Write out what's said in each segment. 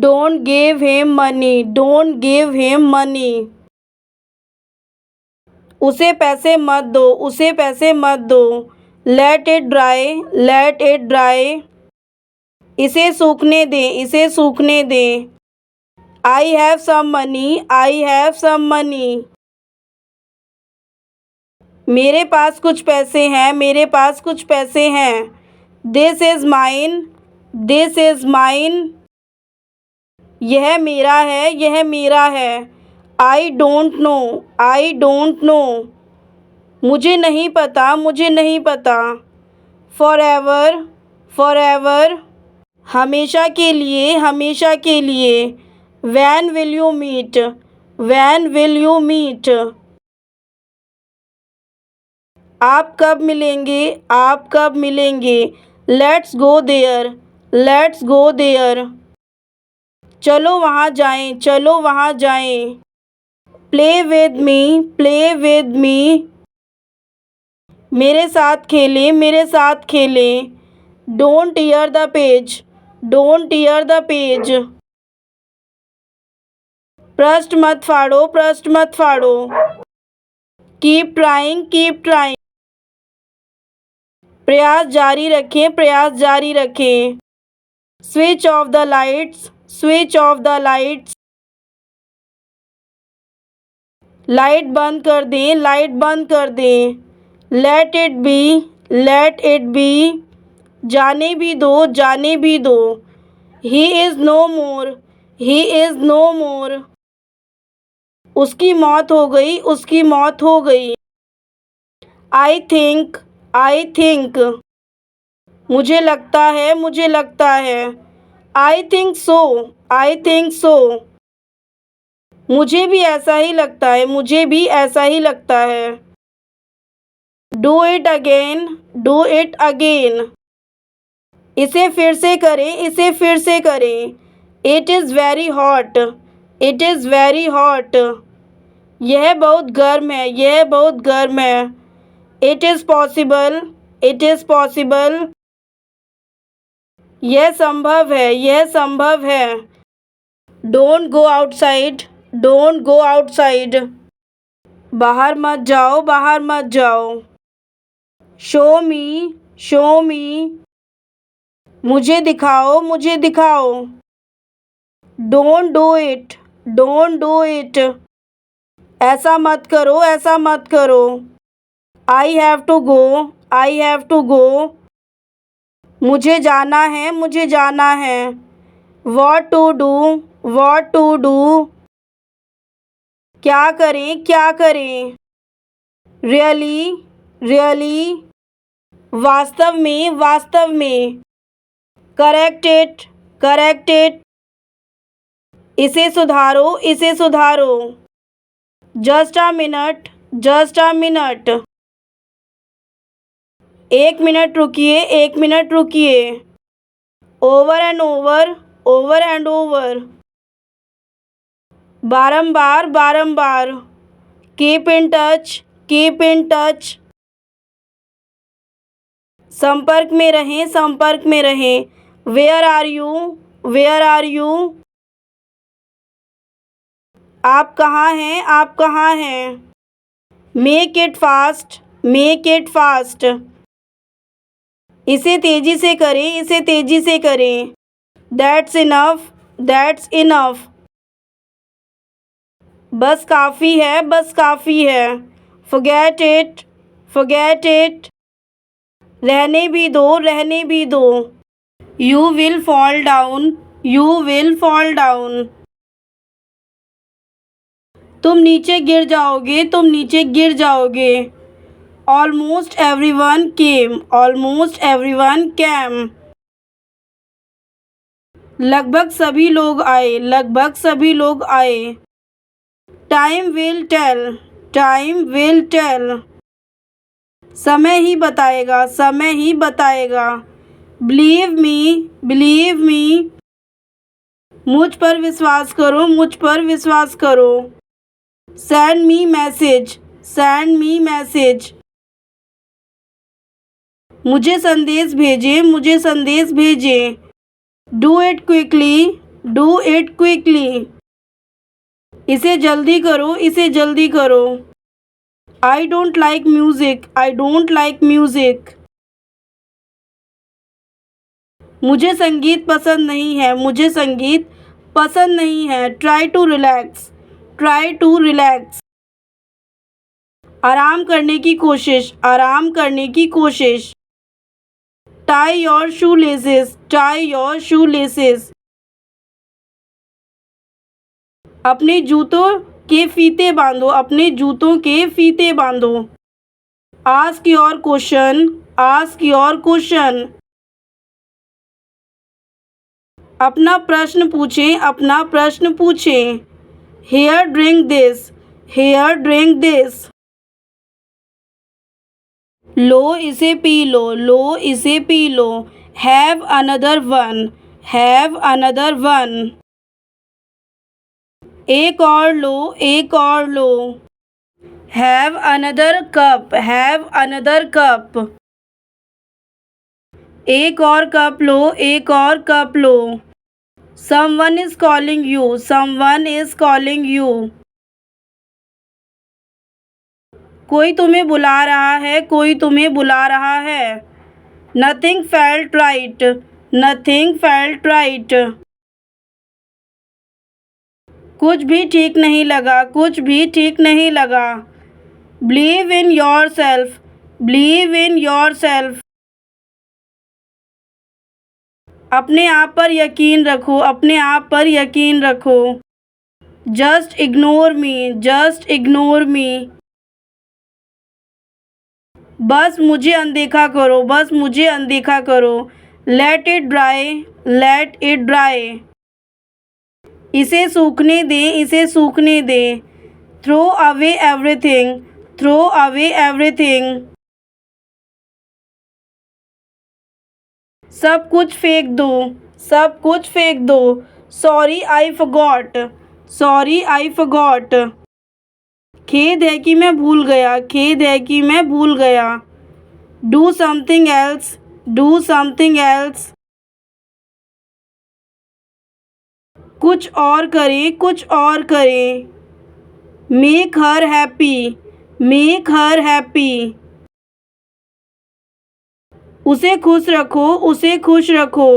Don't give him money, don't give him money. उसे पैसे मत दो, उसे पैसे मत दो। Let it dry, let it dry. इसे सूखने दें, इसे सूखने दें। I have some money, I have some money. मेरे पास कुछ पैसे हैं, मेरे पास कुछ पैसे हैं। This is mine, this is mine. यह मेरा है, यह मेरा है। I don't know, I don't know. मुझे नहीं पता, मुझे नहीं पता। Forever, forever. हमेशा के लिए, हमेशा के लिए। When will you meet, when will you meet. आप कब मिलेंगे, आप कब मिलेंगे। Let's go there, let's go there. चलो वहाँ जाएं, चलो वहाँ जाएं। Play with me, play with me. मेरे साथ खेलें, मेरे साथ खेलें। Don't tear the page, don't tear the page. पृष्ठ मत फाड़ो, पृष्ठ मत फाड़ो। Keep trying, keep trying. प्रयास जारी रखें, प्रयास जारी रखें। Switch off the lights, switch off the lights. Light बंद कर दें, लाइट बंद कर दें। Let it be, let it be. जाने भी दो, जाने भी दो। He is no more, he is no more. उसकी मौत हो गई, उसकी मौत हो गई। I think, I think. मुझे लगता है, मुझे लगता है। I think so, I think so. मुझे भी ऐसा ही लगता है, मुझे भी ऐसा ही लगता है। Do it again, do it again. इसे फिर से करें, इसे फिर से करें। It is very hot, it is very hot. यह बहुत गर्म है, यह बहुत गर्म है। It is possible, it is possible. यह संभव है, यह संभव है। Don't go outside, don't go outside. बाहर मत जाओ, बाहर मत जाओ। शो मी, शो मी। मुझे दिखाओ, मुझे दिखाओ। Don't do it, don't do it. ऐसा मत करो, ऐसा मत करो। I have to go, I have to go. मुझे जाना है, मुझे जाना है। What to do, what to do. क्या करें, क्या करें। Really, really. वास्तव में, वास्तव में। Correct it, correct it. इसे सुधारो, इसे सुधारो। Just a minute, just a minute. एक मिनट रुकिए, एक मिनट रुकिए। Over and over, over and over. बारंबार, बारंबार। Keep in touch, keep in touch. संपर्क में रहें, संपर्क में रहें। Where are you, where are you. आप कहाँ हैं, आप कहाँ हैं। Make it fast, make it fast. इसे तेज़ी से करें, इसे तेज़ी से करें। That's enough, that's enough. बस काफ़ी है, बस काफ़ी है। Forget it, forget it. रहने भी दो, रहने भी दो। You will fall down, you will fall down. तुम नीचे गिर जाओगे, तुम नीचे गिर जाओगे। Almost everyone came, almost everyone came. लगभग सभी लोग आए, लगभग सभी लोग आए। Time will tell, time will tell. समय ही बताएगा, समय ही बताएगा। Believe me, believe me. मुझ पर विश्वास करो, मुझ पर विश्वास करो। Send me message, send me message. मुझे संदेश भेजें, मुझे संदेश भेजें। Do it quickly, do it quickly. इसे जल्दी करो, इसे जल्दी करो। I don't like music, I don't like music. मुझे संगीत पसंद नहीं है, मुझे संगीत पसंद नहीं है। Try to relax, try to relax. आराम करने की कोशिश, आराम करने की कोशिश। Tie your shoe laces, tie your shoe laces. अपने जूतों के फीते बांधो, अपने जूतों के फीते बांधो। Ask your question, ask your question. अपना प्रश्न पूछें, अपना प्रश्न पूछें। Here drink this, here drink this. लो इसे पी लो, लो इसे पी लो। Have another one, have another one. एक और लो, एक और लो। Have another cup, have another cup. एक और कप लो, एक और कप लो। Someone is calling you, someone is calling you. कोई तुम्हें बुला रहा है, कोई तुम्हें बुला रहा है। Nothing felt right, nothing felt right. कुछ भी ठीक नहीं लगा, कुछ भी ठीक नहीं लगा। Believe in your self, believe in your self. अपने आप पर यकीन रखो, अपने आप पर यकीन रखो। Just ignore me, just ignore me. बस मुझे अनदेखा करो, बस मुझे अनदेखा करो। Let it dry, let it dry. इसे सूखने दें, इसे सूखने दें। Throw away everything, throw away everything. सब कुछ फेंक दो, सब कुछ फेंक दो। Sorry I forgot, sorry I forgot. खेद है कि मैं भूल गया, खेद है कि मैं भूल गया। Do something else, do something else. कुछ और करें, कुछ और करें। Make her happy, make her happy. उसे खुश रखो, उसे खुश रखो।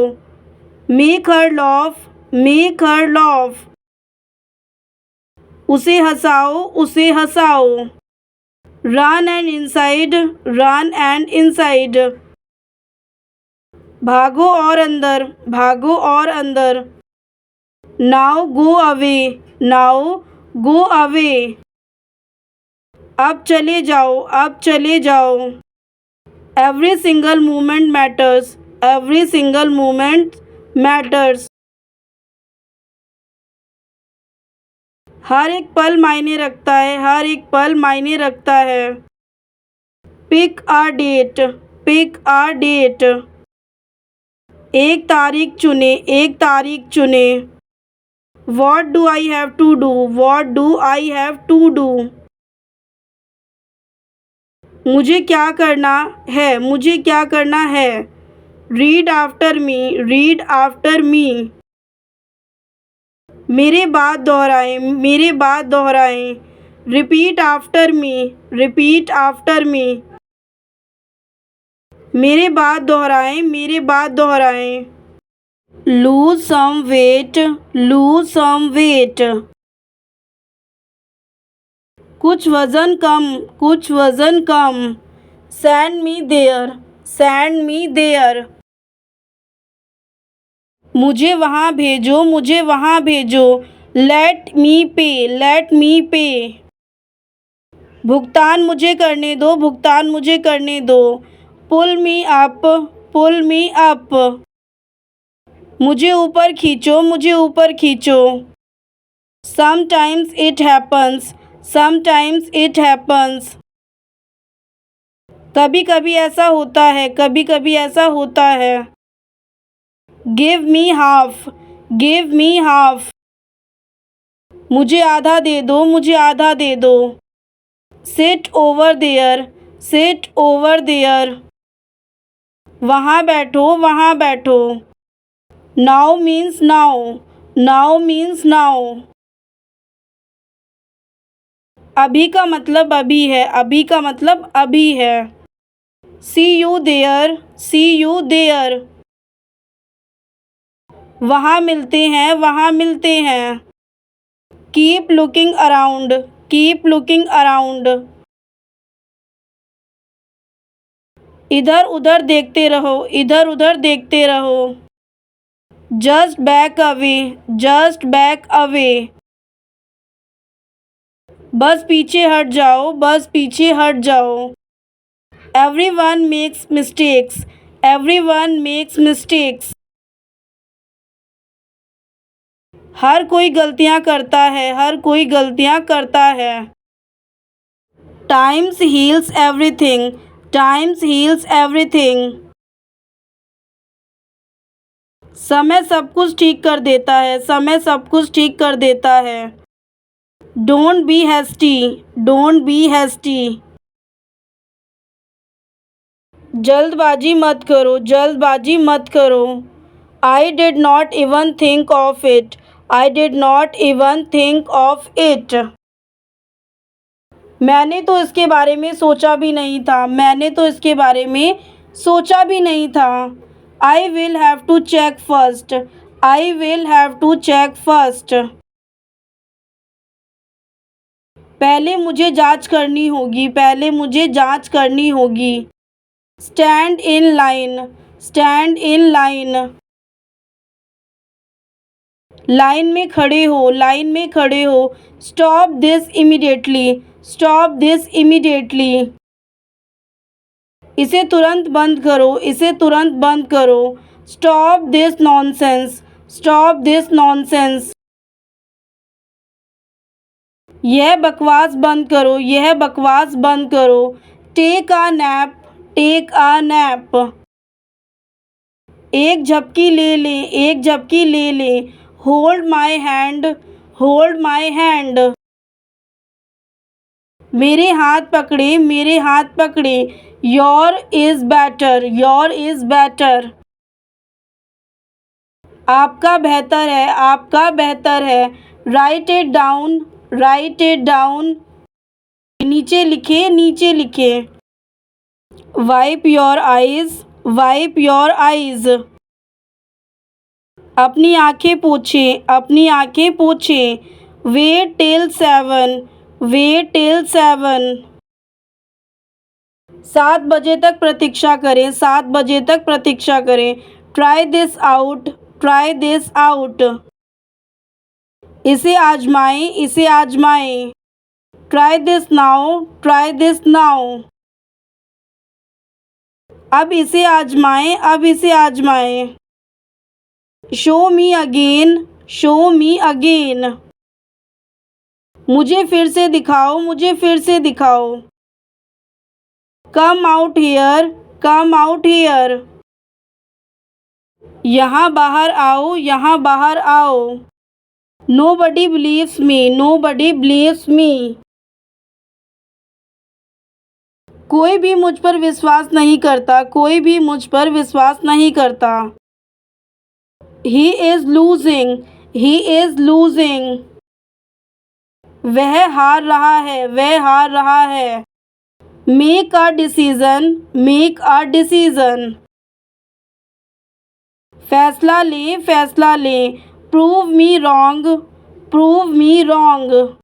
Make her laugh, make her laugh. उसे हंसाओ, उसे हंसाओ। Run and inside, run and inside. भागो और अंदर, भागो और अंदर। Now go away, now go away. अब चले जाओ, अब चले जाओ। Every single moment matters, every single moment matters. हर एक पल मायने रखता है, हर एक पल मायने रखता है। Pick a date, pick a date. एक तारीख चुने, एक तारीख चुने। What do I have to do, what do I have to do. मुझे क्या करना है, मुझे क्या करना है। Read after me, read after me. मेरे बाद दोहराएं, मेरे बाद दोहराएं। Repeat after me, repeat after me. मेरे बाद दोहराएं, मेरे बाद दोहराएं। Lose some weight, lose some weight. कुछ वज़न कम, कुछ वज़न कम। Send me there, send me there. मुझे वहाँ भेजो, मुझे वहाँ भेजो। लेट मी पे, लेट मी पे। भुगतान मुझे करने दो, भुगतान मुझे करने दो। पुल मी अप, पुल मी अप। मुझे ऊपर खींचो, मुझे ऊपर खींचो। Sometimes it happens, sometimes it happens. कभी कभी ऐसा होता है, कभी कभी ऐसा होता है। Give me half, give me half. मुझे आधा दे दो, मुझे आधा दे दो। Sit over there, sit over there. वहाँ बैठो, वहाँ बैठो। Now means now, now means now. अभी का मतलब अभी है, अभी का मतलब अभी है। See you there, see you there. वहाँ मिलते हैं, वहाँ मिलते हैं। Keep looking around, keep looking around. इधर उधर देखते रहो, इधर उधर देखते रहो। Just back away, just back away. बस पीछे हट जाओ, बस पीछे हट जाओ। Everyone makes mistakes, everyone makes mistakes. हर कोई गलतियाँ करता है, हर कोई गलतियाँ करता है। Times heals everything, times heals everything. समय सब कुछ ठीक कर देता है, समय सब कुछ ठीक कर देता है। Don't be hasty, don't be hasty. जल्दबाजी मत करो, जल्दबाजी मत करो। I did not even think of it, I did not even think of it. मैंने तो इसके बारे में सोचा भी नहीं था, मैंने तो इसके बारे में सोचा भी नहीं था। I will have to check first, I will have to check first. पहले मुझे जांच करनी होगी, पहले मुझे जांच करनी होगी। Stand in line, stand in line. Line में खड़े हो, लाइन में खड़े हो। Stop this immediately, stop this immediately. इसे तुरंत बंद करो, इसे तुरंत बंद करो। Stop this nonsense, stop this nonsense. यह बकवास बंद करो, यह बकवास बंद करो। Take a nap, take a nap. एक झपकी ले लें, एक झपकी ले लें। Hold my hand, hold my hand. मेरे हाथ पकड़े, मेरे हाथ पकड़े। Your is better, your is better. आपका बेहतर है, आपका बेहतर है। Write it down, write it down. नीचे लिखे, नीचे लिखे। Wipe your eyes, wipe your eyes. अपनी आँखें पोंछें, अपनी आँखें पोंछें। Wait till 7, wait till 7। 7 बजे तक प्रतीक्षा करें, 7 बजे तक प्रतीक्षा करें। Try this out, try this out. इसे आजमाएं, इसे आजमाएं। Try this now, try this now. अब इसे आजमाएं, अब इसे आजमाएं। Show me again, show me again. मुझे फिर से दिखाओ, मुझे फिर से दिखाओ। Come out here, come out here. यहाँ बाहर आओ, यहाँ बाहर आओ। Nobody believes me, nobody believes me. कोई भी मुझ पर विश्वास नहीं करता, कोई भी मुझ पर विश्वास नहीं करता। He is losing, he is losing. वह हार रहा है, वह हार रहा है। Make a decision, make a decision. फैसला लें, फैसला लें। Prove me wrong, prove me wrong.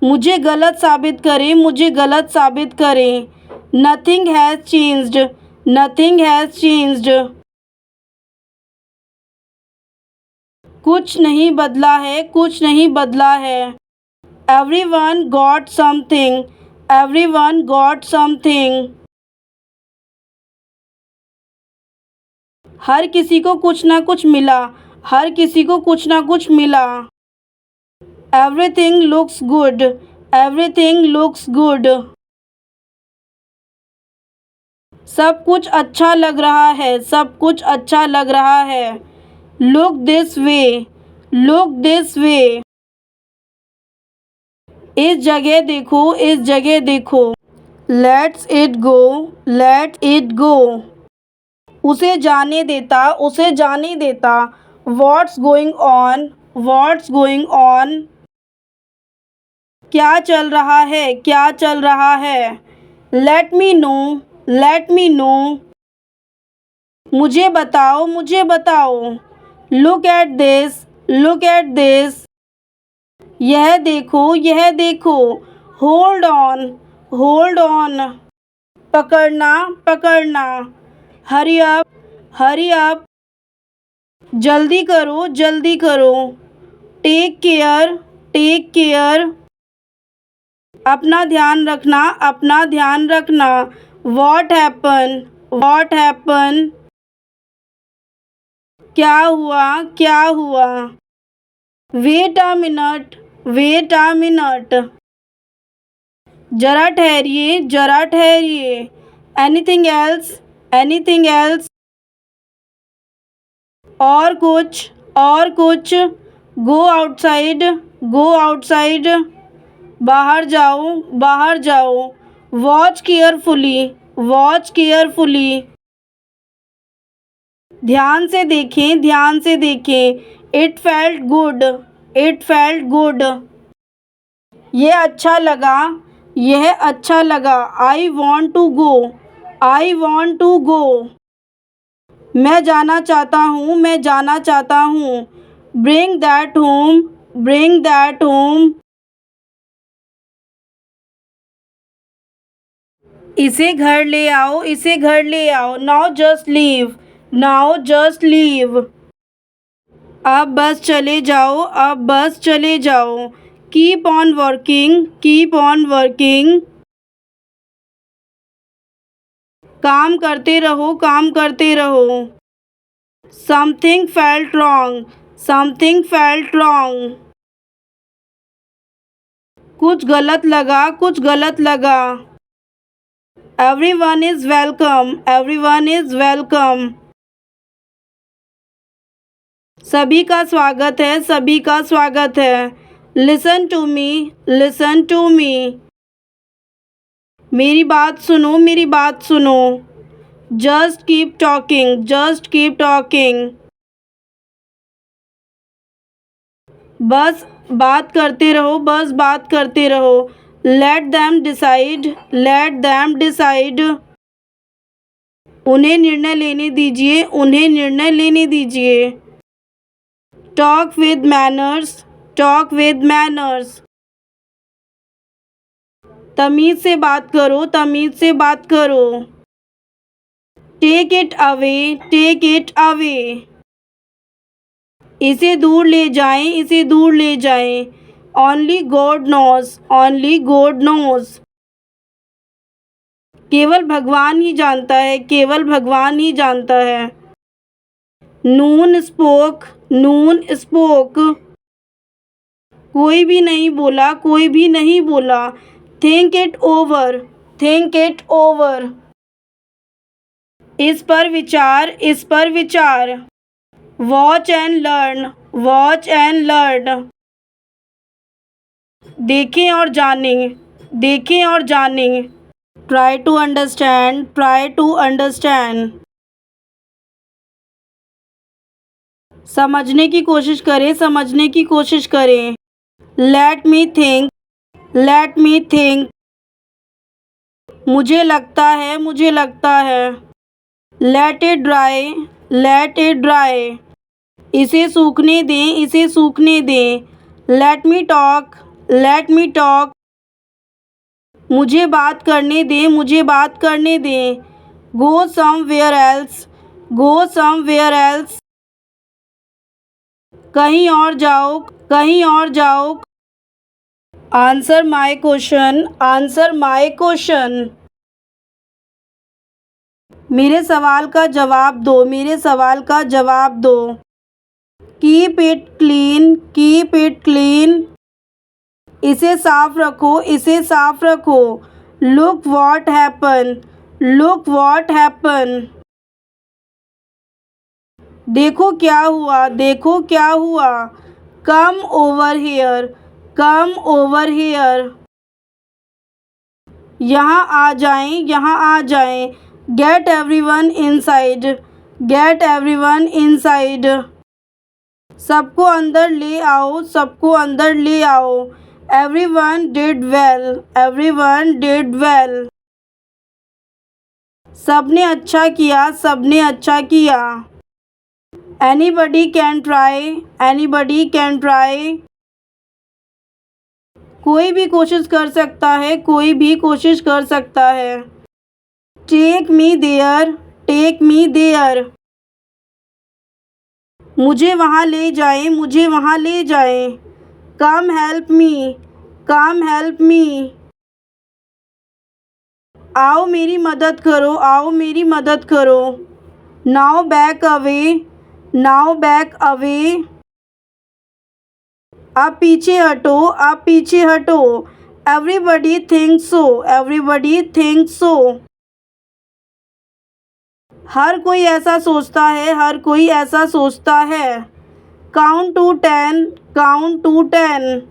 मुझे गलत साबित करें, मुझे गलत साबित करें। Nothing has changed, nothing has changed. कुछ नहीं बदला है, कुछ नहीं बदला है। Everyone got something, everyone got something. हर किसी को कुछ ना कुछ मिला, हर किसी को कुछ ना कुछ मिला। Everything looks good, everything looks good. सब कुछ अच्छा लग रहा है, सब कुछ अच्छा लग रहा है। Look this way, look this way. इस जगह देखो, इस जगह देखो। Let's it go, let it go. उसे जाने देता, उसे जाने देता। What's going on, what's going on, क्या चल रहा है, क्या चल रहा है, let me know, let me know, मुझे बताओ, मुझे बताओ, look at this, look at this, यह देखो, यह देखो, होल्ड ऑन, होल्ड ऑन, पकड़ना, पकड़ना, हरी अप, हरी अप, जल्दी करो, जल्दी करो, टेक केयर, टेक केयर, अपना ध्यान रखना, अपना ध्यान रखना, व्हाट हैपन, व्हाट हैपन, क्या हुआ, क्या हुआ, wait a minute, wait a minute, जरा ठहरिए, जरा ठहरिए, एनीथिंग एल्स, एनीथिंग एल्स, और कुछ, और कुछ, गो आउटसाइड, गो आउटसाइड, बाहर जाओ, बाहर जाओ, वॉच केयरफुली, वॉच केयरफुली, ध्यान से देखें, ध्यान से देखें, it felt good, it felt good, यह अच्छा लगा, यह अच्छा लगा, I want to go, I want to go, मैं जाना चाहता हूँ, मैं जाना चाहता हूँ, bring that home, bring that home, इसे घर ले आओ, इसे घर ले आओ, now just leave, now just leave, अब बस चले जाओ, अब बस चले जाओ, keep on working, keep on working, काम करते रहो, काम करते रहो, something felt wrong, something felt wrong, कुछ गलत लगा, कुछ गलत लगा, everyone is welcome, everyone is welcome, सभी का स्वागत है, सभी का स्वागत है, listen to me, listen to me, मेरी बात सुनो, मेरी बात सुनो, just keep talking, just keep talking, बस बात करते रहो, बस बात करते रहो, let them decide, let them decide, उन्हें निर्णय लेने दीजिए, उन्हें निर्णय लेने दीजिए, talk with manners, talk with manners, तमीज़ से बात करो, तमीज़ से बात करो, take it away, take it away, इसे दूर ले जाएं, इसे दूर ले जाएं, only God knows, only God knows, केवल भगवान ही जानता है, केवल भगवान ही जानता है, नून स्पोक, नून स्पोक, कोई भी नहीं बोला, कोई भी नहीं बोला, think it over, think it over, इस पर विचार, इस पर विचार, watch and learn, watch and learn, देखें और जानें, देखें और जानें, try to understand, try to understand, समझने की कोशिश करें, समझने की कोशिश करें, let me think, let me think, मुझे लगता है, मुझे लगता है, let it dry, let it dry, इसे सूखने दें, इसे सूखने दें, let me talk, late me talk, मुझे बात करने दें, मुझे बात करने दें, go somewhere else, go somewhere else, कहीं और जाओ, कहीं और जाओ, answer my question, answer my question, मेरे सवाल का जवाब दो, मेरे सवाल का जवाब दो, keep it clean, keep it clean, इसे साफ रखो, इसे साफ रखो, look what happen, look what happen, देखो क्या हुआ, देखो क्या हुआ, come over here, come over here, यहाँ आ जाएं, यहाँ आ जाएं, get everyone inside, get everyone inside, सबको अंदर ले आओ, सबको अंदर ले आओ। Everyone did well, everyone did well. सबने अच्छा किया, सबने अच्छा किया। Anybody can try, anybody can try. कोई भी कोशिश कर सकता है, कोई भी कोशिश कर सकता है। Take me there, take me there. मुझे वहाँ ले जाएं, मुझे वहाँ ले जाएं। Come help me, come help me. आओ मेरी मदद करो, आओ मेरी मदद करो। Now back away, now back away. अब पीछे हटो, अब पीछे हटो। Everybody thinks so, everybody thinks so. हर कोई ऐसा सोचता है, हर कोई ऐसा सोचता है। Count to 10, count to 10.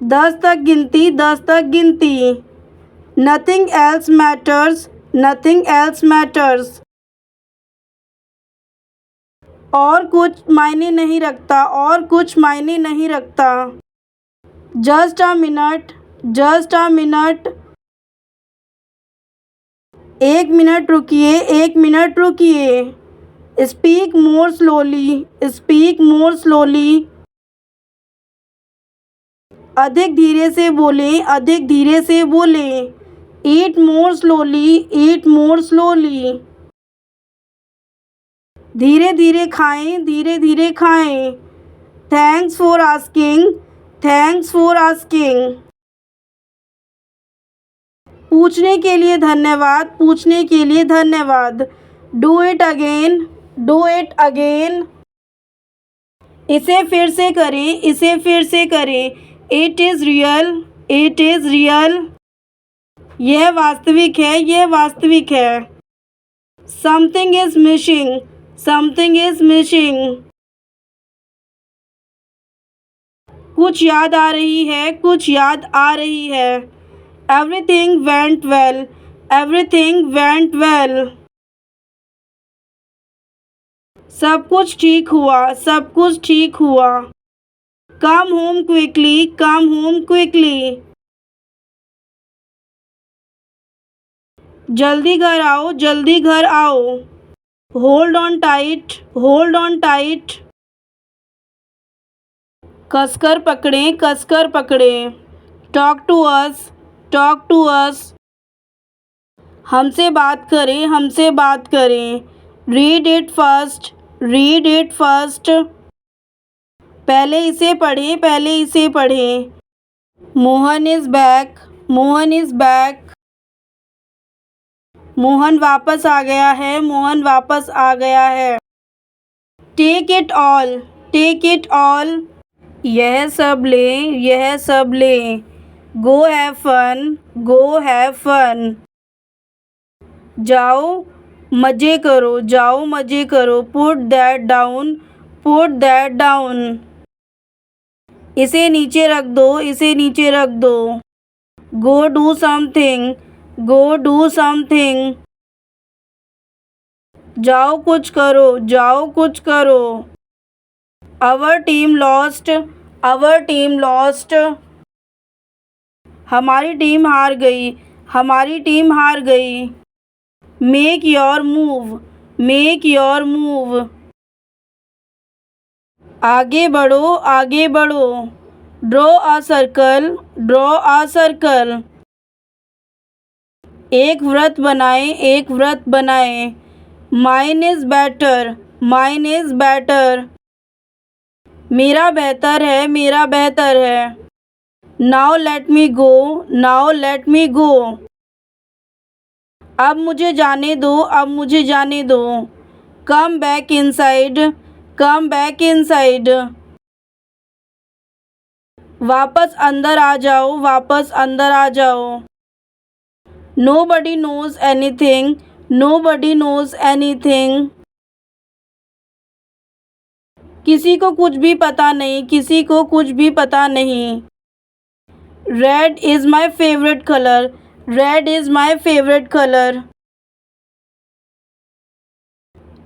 10 तक गिनती, 10 तक गिनती। Nothing else matters, nothing else matters. और कुछ मायने नहीं रखता, और कुछ मायने नहीं रखता। Just a minute, just a minute. एक मिनट रुकिए, एक मिनट रुकिए। Speak more slowly, speak more slowly. अधिक धीरे से बोलें, अधिक धीरे से बोलें। Eat more slowly, eat more slowly. धीरे धीरे खाएं, धीरे धीरे खाएं। Thanks for asking, thanks for asking. पूछने के लिए धन्यवाद, पूछने के लिए धन्यवाद। Do it again, do it again. इसे फिर से करें, इसे फिर से करें। It is real, it is real. यह वास्तविक है, यह वास्तविक है। Something is missing, something is missing. कुछ याद आ रही है, कुछ याद आ रही है। Everything went well, everything went well. सब कुछ ठीक हुआ, सब कुछ ठीक हुआ। Come home quickly, come home quickly. जल्दी घर आओ, जल्दी घर आओ। Hold on tight, hold on tight. कसकर पकड़ें, कसकर पकड़ें। Talk to us, talk to us. हमसे बात करें, हमसे बात करें। Read it first, read it first. पहले इसे पढ़ें, पहले इसे पढ़ें। Mohan is back, Mohan is back. Mohan वापस आ गया है, मोहन वापस आ गया है। Take it all, take it all. यह सब लें, यह सब लें। Go have fun, go have fun. जाओ मज़े करो, जाओ मज़े करो। Put that down, put that down. इसे नीचे रख दो, इसे नीचे रख दो। Go do something, go do something. जाओ कुछ करो, जाओ कुछ करो। Our team lost, our team lost. हमारी टीम हार गई, हमारी टीम हार गई। Make your move, make your move. आगे बढ़ो, आगे बढ़ो। Draw a circle, draw a circle. एक वृत्त बनाएं, एक वृत्त बनाएं। Mine is better, mine is better. मेरा बेहतर है, मेरा बेहतर है। Now let me go, now let me go. अब मुझे जाने दो, अब मुझे जाने दो। Come back inside, come back inside. वापस अंदर आ जाओ, वापस अंदर आ जाओ। Nobody knows anything, nobody knows anything. किसी को कुछ भी पता नहीं, किसी को कुछ भी पता नहीं। Red is my favorite color, red is my favorite color.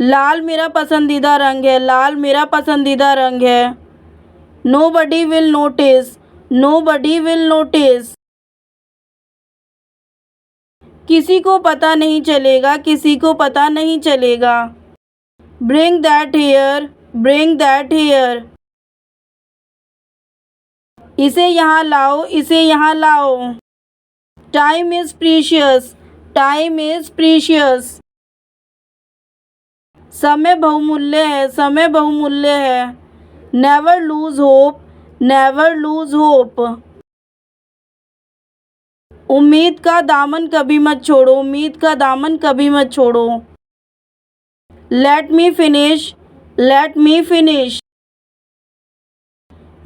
लाल मेरा पसंदीदा रंग है, लाल मेरा पसंदीदा रंग है। Nobody will notice, nobody will notice। किसी को पता नहीं चलेगा, किसी को पता नहीं चलेगा। Bring that here, bring that here। इसे यहाँ लाओ, इसे यहाँ लाओ। Time is precious, time is precious। समय बहुमूल्य है, समय बहुमूल्य है। Never lose hope, never lose hope। उम्मीद का दामन कभी मत छोड़ो, उम्मीद का दामन कभी मत छोड़ो। Let me finish, let me finish।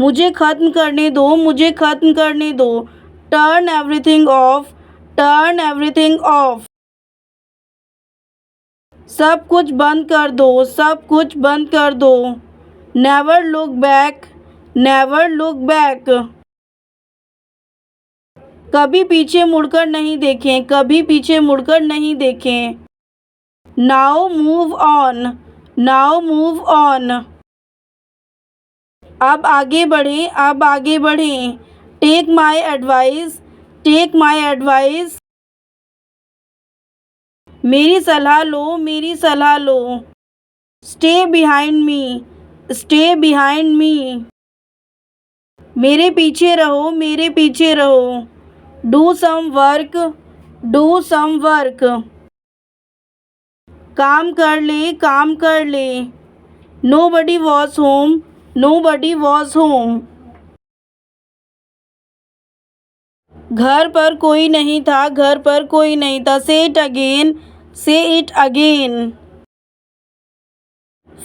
मुझे खत्म करने दो, मुझे खत्म करने दो। Turn everything off, turn everything off। सब कुछ बंद कर दो, सब कुछ बंद कर दो। Never look back, never look back। कभी पीछे मुड़कर नहीं देखें, कभी पीछे मुड़कर नहीं देखें। Now move on, now move on। अब आगे बढ़ें, अब आगे बढ़ें। Take my advice, take my advice। मेरी सलाह लो, मेरी सलाह लो। Stay behind me, stay behind me। मेरे पीछे रहो, मेरे पीछे रहो। Do some work, do some work। काम कर ले, काम कर ले। Nobody was home, nobody was home। घर पर कोई नहीं था, घर पर कोई नहीं था। Say it again, say it again।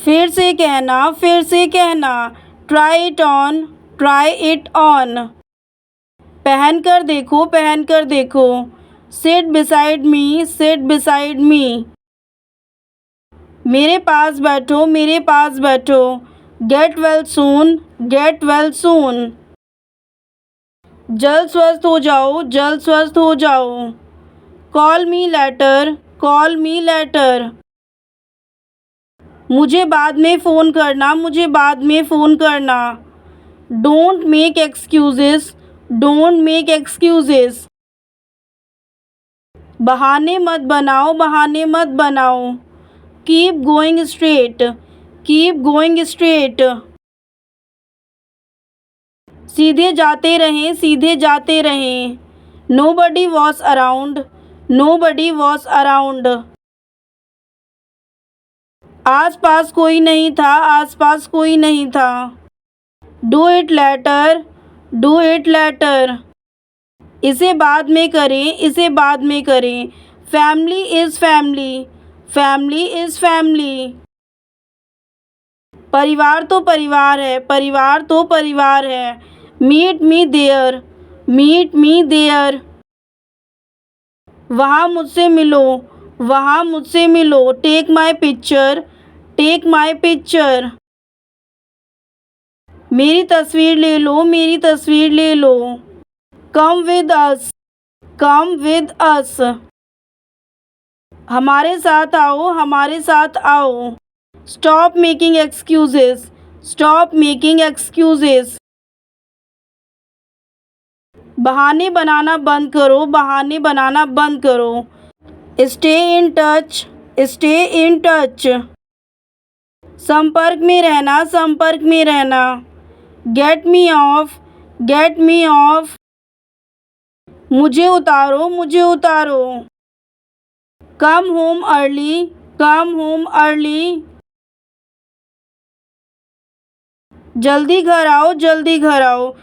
फिर से कहना, फिर से कहना। Try it on, try it on। पहन कर देखो, पहन कर देखो। Sit beside me, sit beside me। मेरे पास बैठो, मेरे पास बैठो। Get well soon, get well soon। जल्द स्वस्थ हो जाओ, जल्द स्वस्थ हो जाओ। Call me later, call me later। मुझे बाद में फ़ोन करना, मुझे बाद में फ़ोन करना। Don't make excuses, don't make excuses। बहाने मत बनाओ, बहाने मत बनाओ। Keep going straight, keep going straight। सीधे जाते रहें, सीधे जाते रहें। Nobody was around, nobody was around। आस पास कोई नहीं था, आस पास कोई नहीं था। Do it later, do it later। इसे बाद में करें, इसे बाद में करें। Family is family, family is family। परिवार तो परिवार है, परिवार तो परिवार है। Meet me there, meet me there। वहाँ मुझसे मिलो, वहाँ मुझसे मिलो। Take my picture, take my picture। मेरी तस्वीर ले लो, मेरी तस्वीर ले लो। Come with us, come with us। हमारे साथ आओ, हमारे साथ आओ। Stop making excuses, stop making excuses। बहाने बनाना बंद करो, बहाने बनाना बंद करो। Stay in touch, stay in touch। संपर्क में रहना, संपर्क में रहना। Get me off, get me off। मुझे उतारो, मुझे उतारो। Come home early, come home early। जल्दी घर आओ, जल्दी घर आओ।